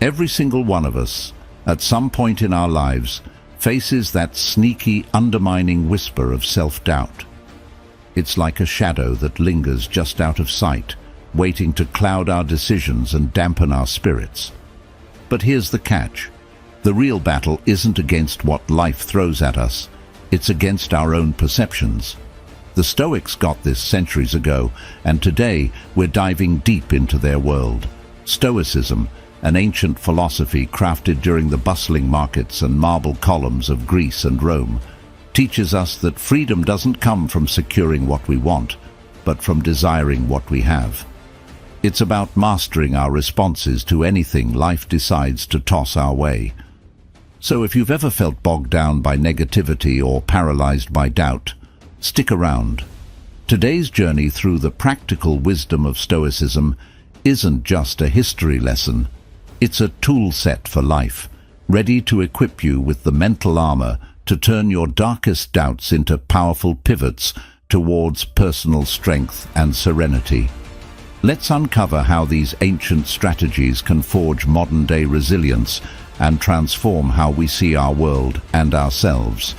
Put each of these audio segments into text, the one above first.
Every single one of us, at some point in our lives, faces that sneaky, undermining whisper of self-doubt. It's like a shadow that lingers just out of sight, waiting to cloud our decisions and dampen our spirits. But here's the catch. The real battle isn't against what life throws at us. It's against our own perceptions. The Stoics got this centuries ago, and today we're diving deep into their world. Stoicism, an ancient philosophy crafted during the bustling markets and marble columns of Greece and Rome, teaches us that freedom doesn't come from securing what we want, but from desiring what we have. It's about mastering our responses to anything life decides to toss our way. So if you've ever felt bogged down by negativity or paralyzed by doubt, stick around. Today's journey through the practical wisdom of Stoicism isn't just a history lesson. It's a tool set for life, ready to equip you with the mental armor to turn your darkest doubts into powerful pivots towards personal strength and serenity. Let's uncover how these ancient strategies can forge modern-day resilience and transform how we see our world and ourselves.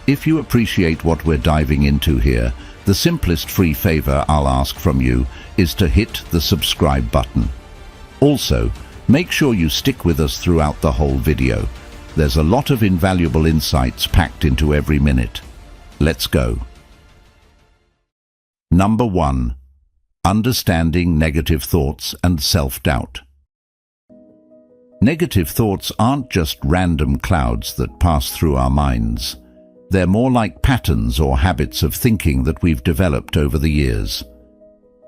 If you appreciate what we're diving into here, the simplest free favor I'll ask from you is to hit the subscribe button. Also, make sure you stick with us throughout the whole video. There's a lot of invaluable insights packed into every minute. Let's go. Number 1. Understanding negative thoughts and self-doubt. Negative thoughts aren't just random clouds that pass through our minds. They're more like patterns or habits of thinking that we've developed over the years.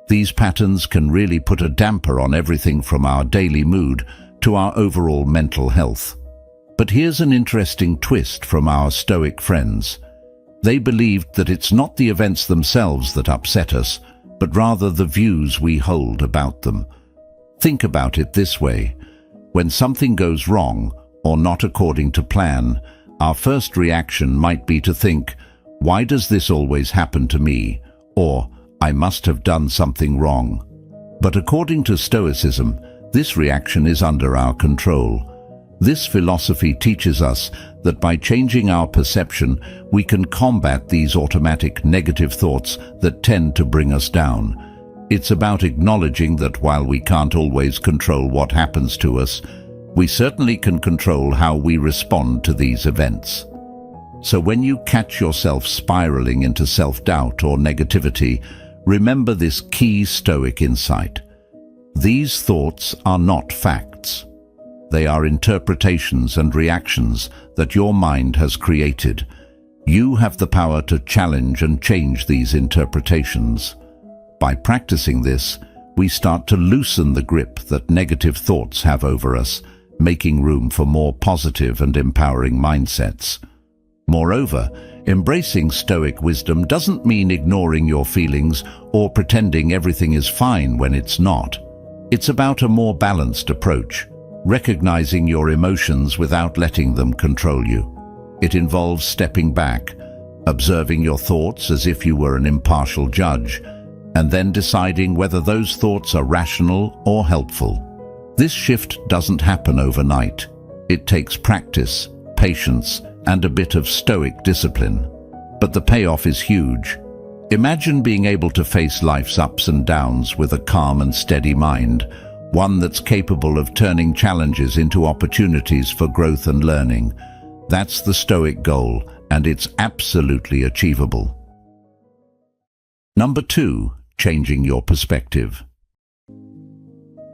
These patterns can really put a damper on everything from our daily mood to our overall mental health. But here's an interesting twist from our Stoic friends. They believed that it's not the events themselves that upset us, but rather the views we hold about them. Think about it this way. When something goes wrong, or not according to plan, our first reaction might be to think, "Why does this always happen to me?" Or, "I must have done something wrong." But according to Stoicism, this reaction is under our control. This philosophy teaches us that by changing our perception, we can combat these automatic negative thoughts that tend to bring us down. It's about acknowledging that while we can't always control what happens to us, we certainly can control how we respond to these events. So when you catch yourself spiraling into self-doubt or negativity, remember this key Stoic insight. These thoughts are not facts. They are interpretations and reactions that your mind has created. You have the power to challenge and change these interpretations. By practicing this, we start to loosen the grip that negative thoughts have over us, making room for more positive and empowering mindsets. Moreover, embracing Stoic wisdom doesn't mean ignoring your feelings or pretending everything is fine when it's not. It's about a more balanced approach, recognizing your emotions without letting them control you. It involves stepping back, observing your thoughts as if you were an impartial judge, and then deciding whether those thoughts are rational or helpful. This shift doesn't happen overnight. It takes practice, patience, and a bit of Stoic discipline. But the payoff is huge. Imagine being able to face life's ups and downs with a calm and steady mind, one that's capable of turning challenges into opportunities for growth and learning. That's the Stoic goal, and it's absolutely achievable. Number 2. Changing your perspective.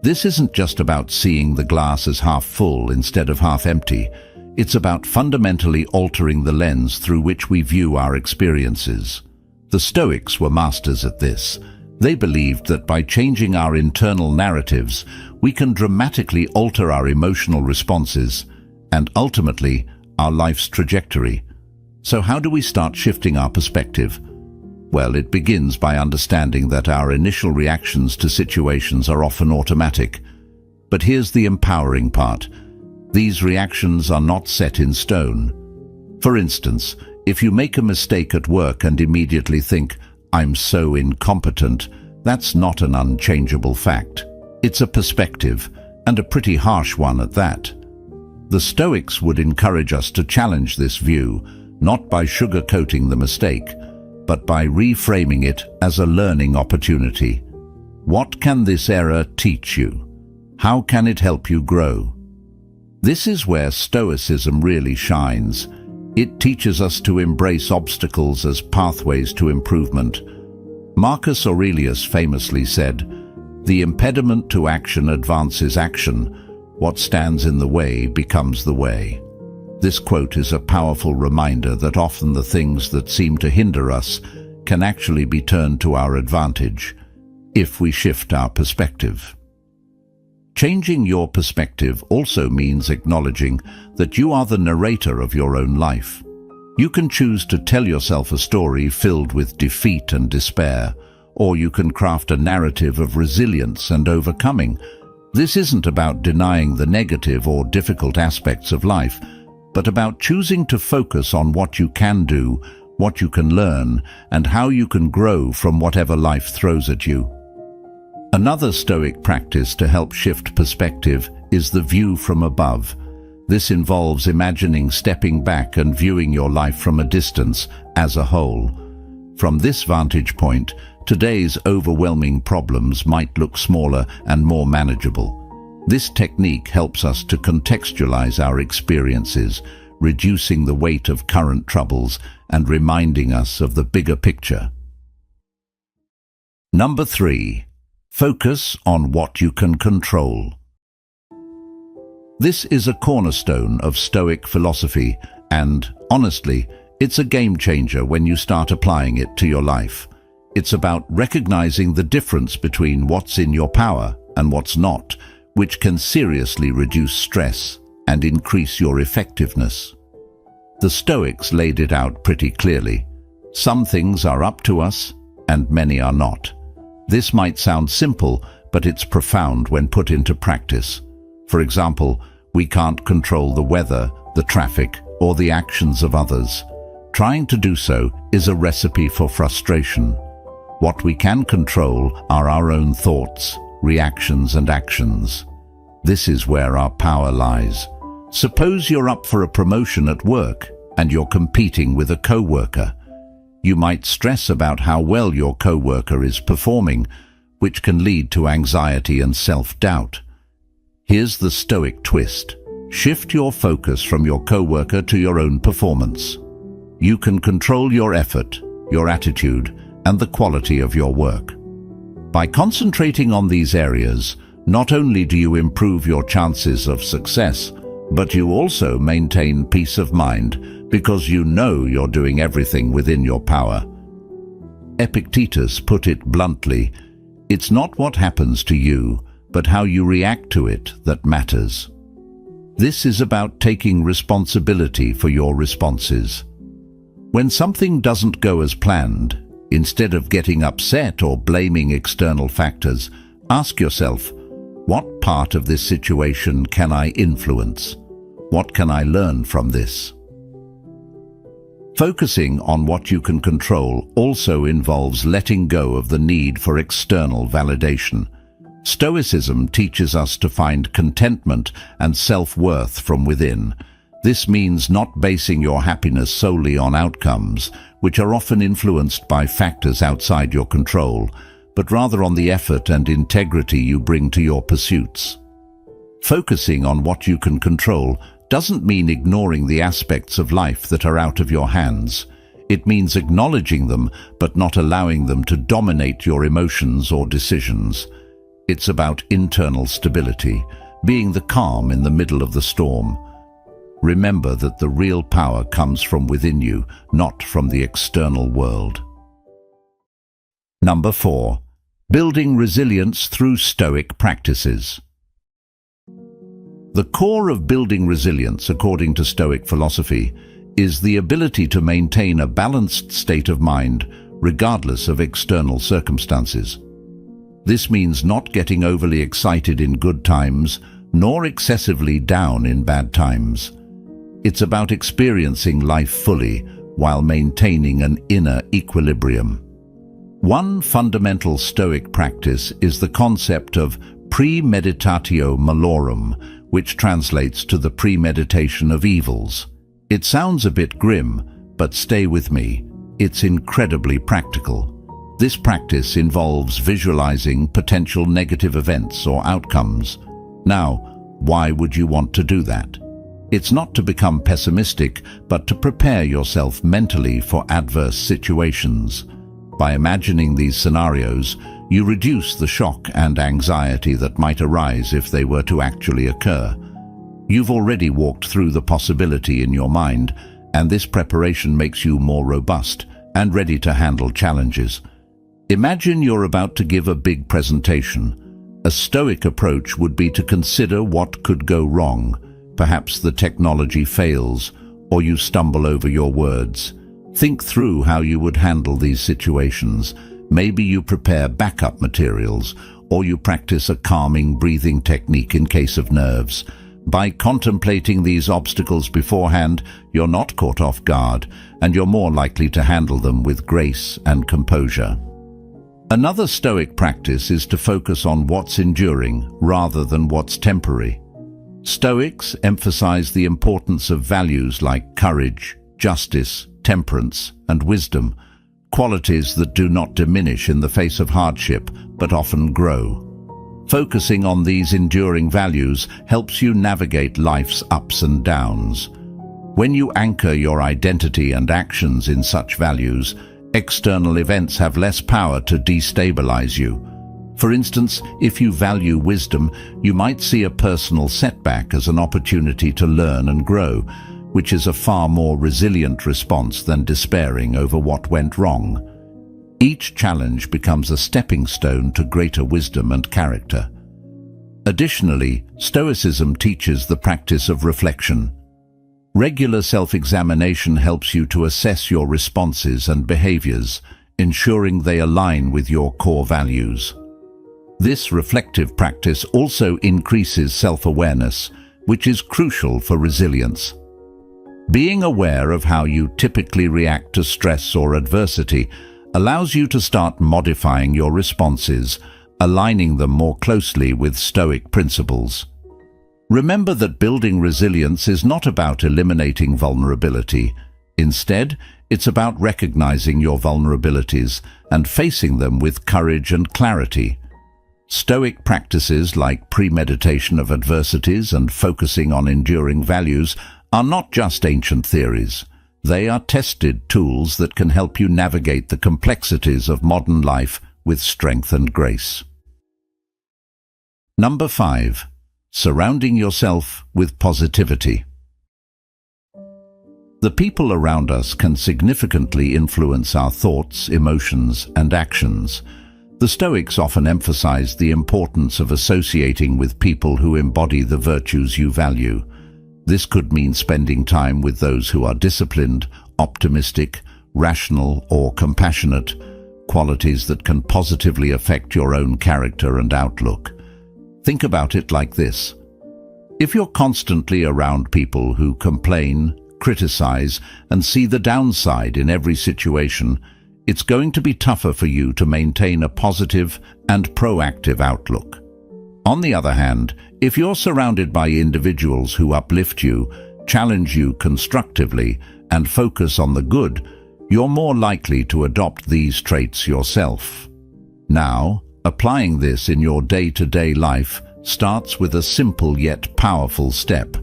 This isn't just about seeing the glass as half full instead of half empty. It's about fundamentally altering the lens through which we view our experiences. The Stoics were masters at this. They believed that by changing our internal narratives, we can dramatically alter our emotional responses and ultimately our life's trajectory. So how do we start shifting our perspective? Well, it begins by understanding that our initial reactions to situations are often automatic. But here's the empowering part. These reactions are not set in stone. For instance, if you make a mistake at work and immediately think, "I'm so incompetent," that's not an unchangeable fact. It's a perspective, and a pretty harsh one at that. The Stoics would encourage us to challenge this view, not by sugarcoating the mistake, but by reframing it as a learning opportunity. What can this error teach you? How can it help you grow? This is where Stoicism really shines. It teaches us to embrace obstacles as pathways to improvement. Marcus Aurelius famously said, "The impediment to action advances action. What stands in the way becomes the way." This quote is a powerful reminder that often the things that seem to hinder us can actually be turned to our advantage if we shift our perspective. Changing your perspective also means acknowledging that you are the narrator of your own life. You can choose to tell yourself a story filled with defeat and despair, or you can craft a narrative of resilience and overcoming. This isn't about denying the negative or difficult aspects of life, but about choosing to focus on what you can do, what you can learn, and how you can grow from whatever life throws at you. Another Stoic practice to help shift perspective is the view from above. This involves imagining stepping back and viewing your life from a distance as a whole. From this vantage point, today's overwhelming problems might look smaller and more manageable. This technique helps us to contextualize our experiences, reducing the weight of current troubles and reminding us of the bigger picture. Number 3. Focus on what you can control. This is a cornerstone of Stoic philosophy, and, honestly, it's a game changer when you start applying it to your life. It's about recognizing the difference between what's in your power and what's not, which can seriously reduce stress and increase your effectiveness. The Stoics laid it out pretty clearly. Some things are up to us, and many are not. This might sound simple, but it's profound when put into practice. For example, we can't control the weather, the traffic, or the actions of others. Trying to do so is a recipe for frustration. What we can control are our own thoughts, reactions, and actions. This is where our power lies. Suppose you're up for a promotion at work and you're competing with a co-worker. You might stress about how well your co-worker is performing, which can lead to anxiety and self-doubt. Here's the Stoic twist. Shift your focus from your co-worker to your own performance. You can control your effort, your attitude, and the quality of your work. By concentrating on these areas, not only do you improve your chances of success, but you also maintain peace of mind because you know you're doing everything within your power. Epictetus put it bluntly, "It's not what happens to you, but how you react to it that matters." This is about taking responsibility for your responses. When something doesn't go as planned, instead of getting upset or blaming external factors, ask yourself, what part of this situation can I influence? What can I learn from this? Focusing on what you can control also involves letting go of the need for external validation. Stoicism teaches us to find contentment and self-worth from within. This means not basing your happiness solely on outcomes, which are often influenced by factors outside your control, but rather on the effort and integrity you bring to your pursuits. Focusing on what you can control doesn't mean ignoring the aspects of life that are out of your hands. It means acknowledging them, but not allowing them to dominate your emotions or decisions. It's about internal stability, being the calm in the middle of the storm. Remember that the real power comes from within you, not from the external world. Number 4. Building resilience through Stoic practices. The core of building resilience, according to Stoic philosophy, is the ability to maintain a balanced state of mind, regardless of external circumstances. This means not getting overly excited in good times, nor excessively down in bad times. It's about experiencing life fully while maintaining an inner equilibrium. One fundamental Stoic practice is the concept of premeditatio malorum, which translates to the premeditation of evils. It sounds a bit grim, but stay with me. It's incredibly practical. This practice involves visualizing potential negative events or outcomes. Now, why would you want to do that? It's not to become pessimistic, but to prepare yourself mentally for adverse situations. By imagining these scenarios, you reduce the shock and anxiety that might arise if they were to actually occur. You've already walked through the possibility in your mind, and this preparation makes you more robust and ready to handle challenges. Imagine you're about to give a big presentation. A Stoic approach would be to consider what could go wrong. Perhaps the technology fails, or you stumble over your words. Think through how you would handle these situations. Maybe you prepare backup materials, or you practice a calming breathing technique in case of nerves. By contemplating these obstacles beforehand, you're not caught off guard, and you're more likely to handle them with grace and composure. Another Stoic practice is to focus on what's enduring rather than what's temporary. Stoics emphasize the importance of values like courage, justice, temperance, and wisdom, qualities that do not diminish in the face of hardship, but often grow. Focusing on these enduring values helps you navigate life's ups and downs. When you anchor your identity and actions in such values, external events have less power to destabilize you. For instance, if you value wisdom, you might see a personal setback as an opportunity to learn and grow, which is a far more resilient response than despairing over what went wrong. Each challenge becomes a stepping stone to greater wisdom and character. Additionally, Stoicism teaches the practice of reflection. Regular self-examination helps you to assess your responses and behaviors, ensuring they align with your core values. This reflective practice also increases self-awareness, which is crucial for resilience. Being aware of how you typically react to stress or adversity allows you to start modifying your responses, aligning them more closely with Stoic principles. Remember that building resilience is not about eliminating vulnerability. Instead, it's about recognizing your vulnerabilities and facing them with courage and clarity. Stoic practices like premeditation of adversities and focusing on enduring values are not just ancient theories. They are tested tools that can help you navigate the complexities of modern life with strength and grace. Number 5. Surrounding yourself with positivity. The people around us can significantly influence our thoughts, emotions, and actions. The Stoics often emphasize the importance of associating with people who embody the virtues you value. This could mean spending time with those who are disciplined, optimistic, rational, or compassionate, qualities that can positively affect your own character and outlook. Think about it like this. If you're constantly around people who complain, criticize, and see the downside in every situation, it's going to be tougher for you to maintain a positive and proactive outlook. On the other hand, if you're surrounded by individuals who uplift you, challenge you constructively, and focus on the good, you're more likely to adopt these traits yourself. Now, applying this in your day-to-day life starts with a simple yet powerful step.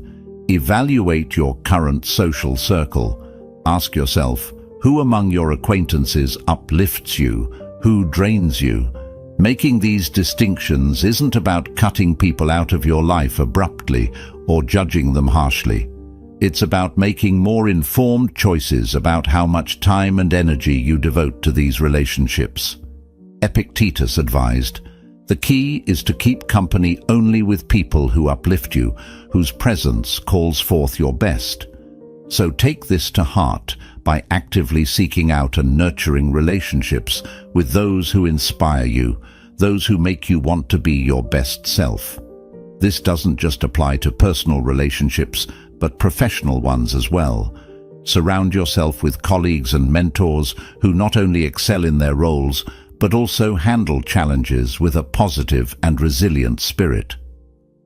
Evaluate your current social circle. Ask yourself, who among your acquaintances uplifts you? Who drains you? Making these distinctions isn't about cutting people out of your life abruptly or judging them harshly. It's about making more informed choices about how much time and energy you devote to these relationships. Epictetus advised, "The key is to keep company only with people who uplift you, whose presence calls forth your best." So take this to heart by actively seeking out and nurturing relationships with those who inspire you, those who make you want to be your best self. This doesn't just apply to personal relationships, but professional ones as well. Surround yourself with colleagues and mentors who not only excel in their roles, but also handle challenges with a positive and resilient spirit.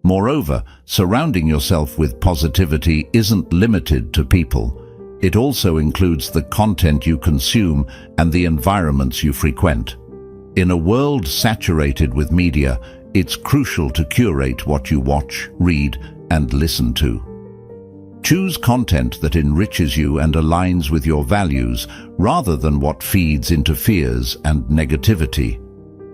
Moreover, surrounding yourself with positivity isn't limited to people. It also includes the content you consume and the environments you frequent. In a world saturated with media, it's crucial to curate what you watch, read, and listen to. Choose content that enriches you and aligns with your values, rather than what feeds into fears and negativity.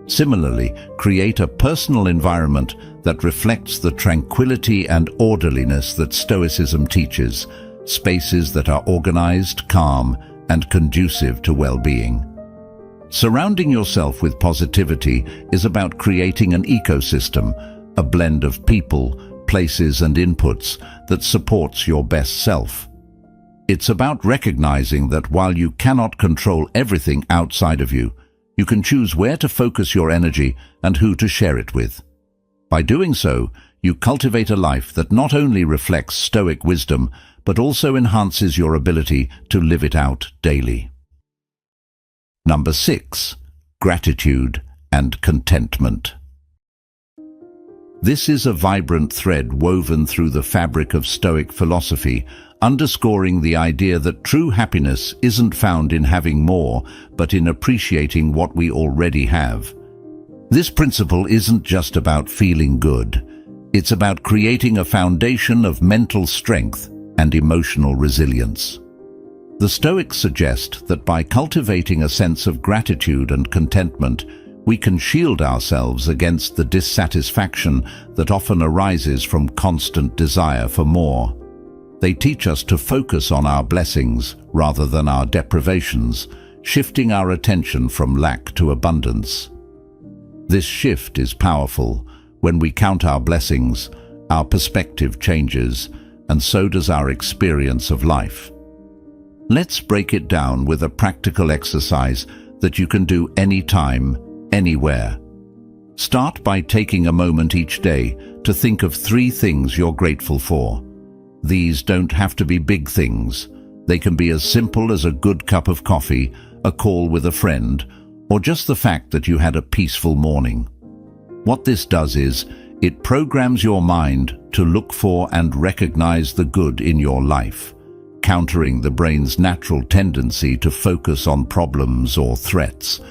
Similarly, create a personal environment that reflects the tranquility and orderliness that Stoicism teaches, spaces that are organized, calm, and conducive to well-being. Surrounding yourself with positivity is about creating an ecosystem, a blend of people, places, and inputs that supports your best self. It's about recognizing that while you cannot control everything outside of you, you can choose where to focus your energy and who to share it with. By doing so, you cultivate a life that not only reflects Stoic wisdom, but also enhances your ability to live it out daily. Number 6. Gratitude and contentment. This is a vibrant thread woven through the fabric of Stoic philosophy, underscoring the idea that true happiness isn't found in having more, but in appreciating what we already have. This principle isn't just about feeling good. It's about creating a foundation of mental strength and emotional resilience. The Stoics suggest that by cultivating a sense of gratitude and contentment, we can shield ourselves against the dissatisfaction that often arises from constant desire for more. They teach us to focus on our blessings rather than our deprivations, shifting our attention from lack to abundance. This shift is powerful. When we count our blessings, our perspective changes, and so does our experience of life. Let's break it down with a practical exercise that you can do anytime, anywhere. Start by taking a moment each day to think of 3 things you're grateful for. These don't have to be big things. They can be as simple as a good cup of coffee, a call with a friend, or just the fact that you had a peaceful morning. What this does is, it programs your mind to look for and recognize the good in your life, countering the brain's natural tendency to focus on problems or threats.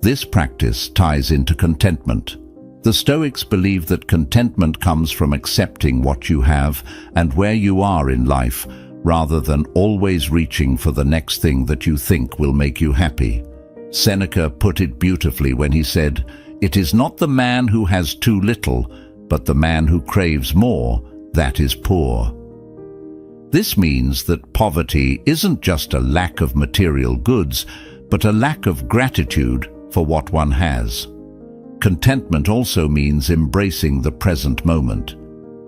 This practice ties into contentment. The Stoics believe that contentment comes from accepting what you have and where you are in life, rather than always reaching for the next thing that you think will make you happy. Seneca put it beautifully when he said, "It is not the man who has too little, but the man who craves more, that is poor." This means that poverty isn't just a lack of material goods, but a lack of gratitude for what one has. Contentment also means embracing the present moment.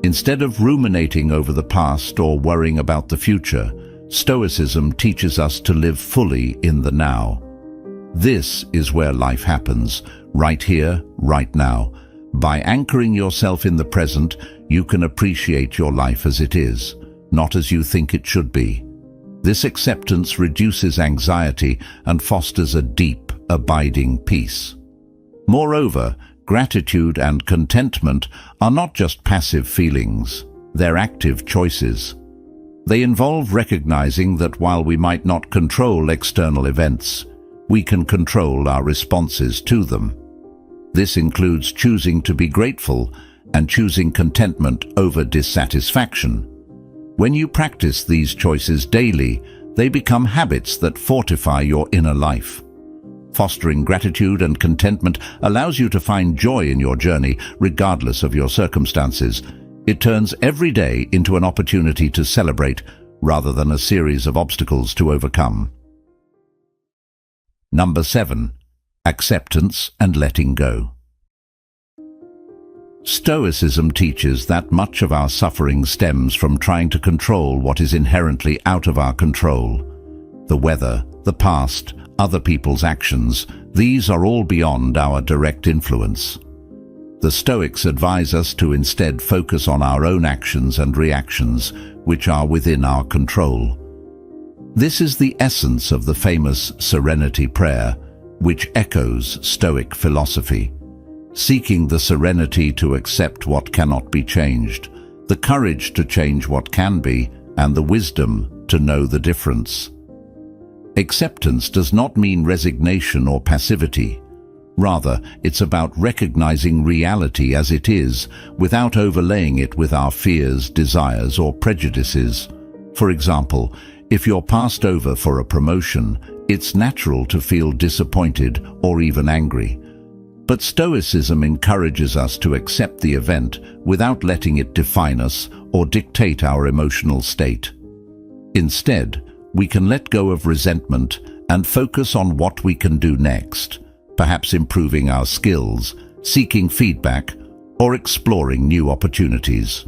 Instead of ruminating over the past or worrying about the future, Stoicism teaches us to live fully in the now. This is where life happens, right here, right now. By anchoring yourself in the present, you can appreciate your life as it is, not as you think it should be. This acceptance reduces anxiety and fosters a deep, abiding peace. Moreover, gratitude and contentment are not just passive feelings, they're active choices. They involve recognizing that while we might not control external events, we can control our responses to them. This includes choosing to be grateful and choosing contentment over dissatisfaction. When you practice these choices daily, they become habits that fortify your inner life. Fostering gratitude and contentment allows you to find joy in your journey, regardless of your circumstances. It turns every day into an opportunity to celebrate, rather than a series of obstacles to overcome. Number 7. Acceptance and letting go. Stoicism teaches that much of our suffering stems from trying to control what is inherently out of our control. The weather, the past, other people's actions, these are all beyond our direct influence. The Stoics advise us to instead focus on our own actions and reactions, which are within our control. This is the essence of the famous Serenity Prayer, which echoes Stoic philosophy, seeking the serenity to accept what cannot be changed, the courage to change what can be, and the wisdom to know the difference. Acceptance does not mean resignation or passivity. Rather, it's about recognizing reality as it is, without overlaying it with our fears, desires, or prejudices. For example, if you're passed over for a promotion, it's natural to feel disappointed or even angry. But Stoicism encourages us to accept the event without letting it define us or dictate our emotional state. Instead, we can let go of resentment and focus on what we can do next, perhaps improving our skills, seeking feedback, or exploring new opportunities.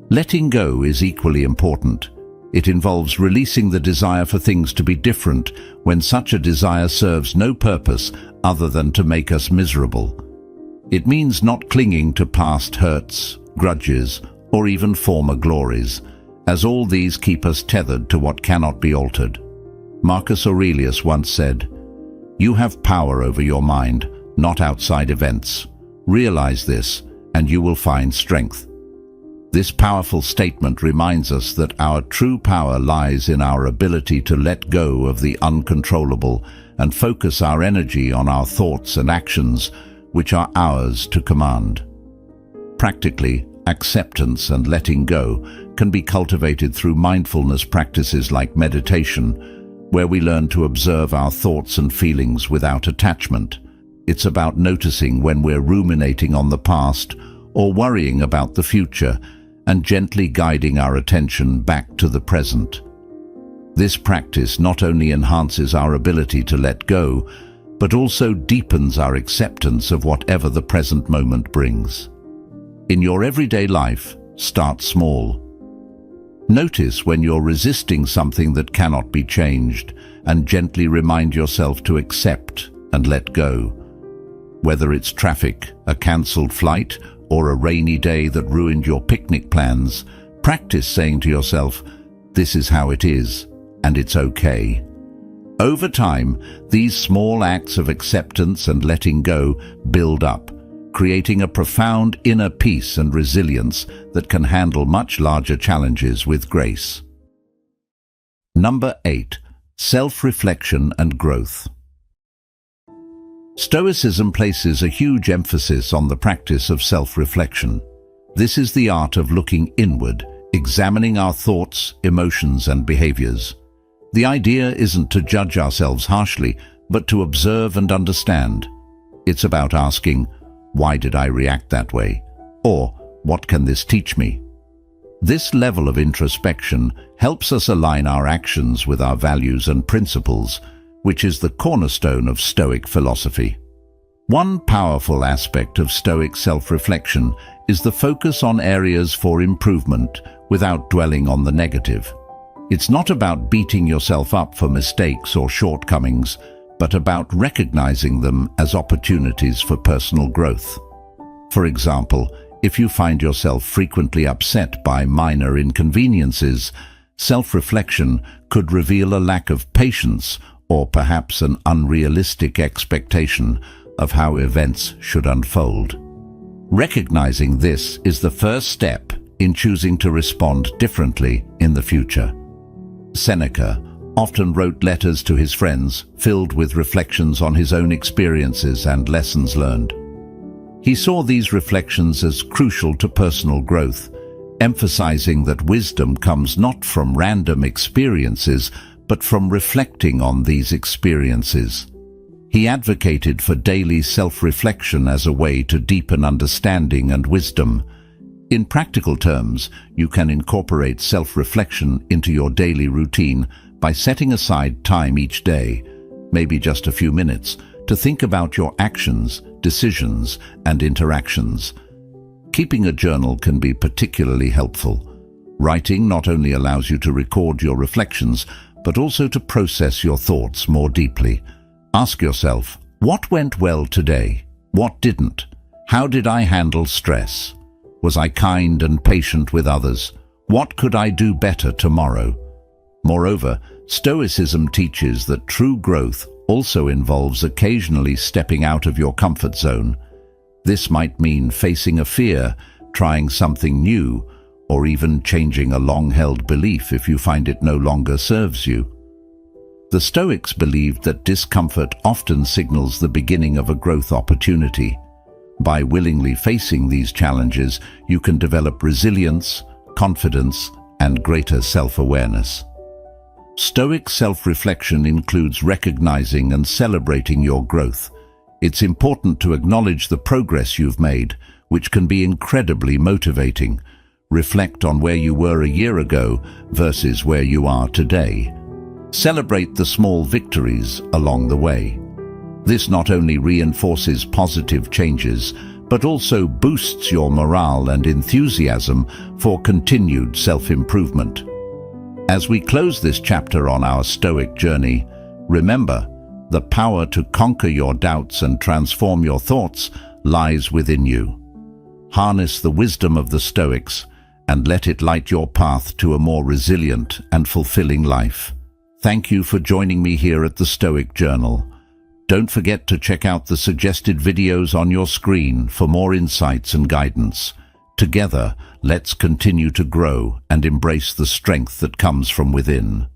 Letting go is equally important. It involves releasing the desire for things to be different when such a desire serves no purpose other than to make us miserable. It means not clinging to past hurts, grudges, or even former glories, as all these keep us tethered to what cannot be altered. Marcus Aurelius once said, "You have power over your mind, not outside events. Realize this, and you will find strength." This powerful statement reminds us that our true power lies in our ability to let go of the uncontrollable and focus our energy on our thoughts and actions, which are ours to command. Practically, acceptance and letting go can be cultivated through mindfulness practices like meditation, where we learn to observe our thoughts and feelings without attachment. It's about noticing when we're ruminating on the past or worrying about the future, and gently guiding our attention back to the present. This practice not only enhances our ability to let go, but also deepens our acceptance of whatever the present moment brings. In your everyday life, start small. Notice when you're resisting something that cannot be changed, and gently remind yourself to accept and let go. Whether it's traffic, a cancelled flight, or a rainy day that ruined your picnic plans, practice saying to yourself, "This is how it is, and it's okay." Over time, these small acts of acceptance and letting go build up, creating a profound inner peace and resilience that can handle much larger challenges with grace. Number 8. Self-reflection and growth. Stoicism places a huge emphasis on the practice of self-reflection. This is the art of looking inward, examining our thoughts, emotions, and behaviors. The idea isn't to judge ourselves harshly, but to observe and understand. It's about asking, "Why did I react that way?" Or, "What can this teach me?" This level of introspection helps us align our actions with our values and principles, which is the cornerstone of Stoic philosophy. One powerful aspect of Stoic self-reflection is the focus on areas for improvement without dwelling on the negative. It's not about beating yourself up for mistakes or shortcomings, but about recognizing them as opportunities for personal growth. For example, if you find yourself frequently upset by minor inconveniences, self-reflection could reveal a lack of patience or perhaps an unrealistic expectation of how events should unfold. Recognizing this is the first step in choosing to respond differently in the future. Seneca often wrote letters to his friends filled with reflections on his own experiences and lessons learned. He saw these reflections as crucial to personal growth, emphasizing that wisdom comes not from random experiences, but from reflecting on these experiences. He advocated for daily self-reflection as a way to deepen understanding and wisdom. In practical terms, you can incorporate self-reflection into your daily routine by setting aside time each day, maybe just a few minutes, to think about your actions, decisions, and interactions. Keeping a journal can be particularly helpful. Writing not only allows you to record your reflections, but also to process your thoughts more deeply. Ask yourself, what went well today? What didn't? How did I handle stress? Was I kind and patient with others? What could I do better tomorrow? Moreover, Stoicism teaches that true growth also involves occasionally stepping out of your comfort zone. This might mean facing a fear, trying something new, or even changing a long-held belief if you find it no longer serves you. The Stoics believed that discomfort often signals the beginning of a growth opportunity. By willingly facing these challenges, you can develop resilience, confidence, and greater self-awareness. Stoic self-reflection includes recognizing and celebrating your growth. It's important to acknowledge the progress you've made, which can be incredibly motivating. Reflect on where you were a year ago versus where you are today. Celebrate the small victories along the way. This not only reinforces positive changes, but also boosts your morale and enthusiasm for continued self-improvement. As we close this chapter on our Stoic journey, remember, the power to conquer your doubts and transform your thoughts lies within you. Harness the wisdom of the Stoics and let it light your path to a more resilient and fulfilling life. Thank you for joining me here at the Stoic Journal. Don't forget to check out the suggested videos on your screen for more insights and guidance. Together, let's continue to grow and embrace the strength that comes from within.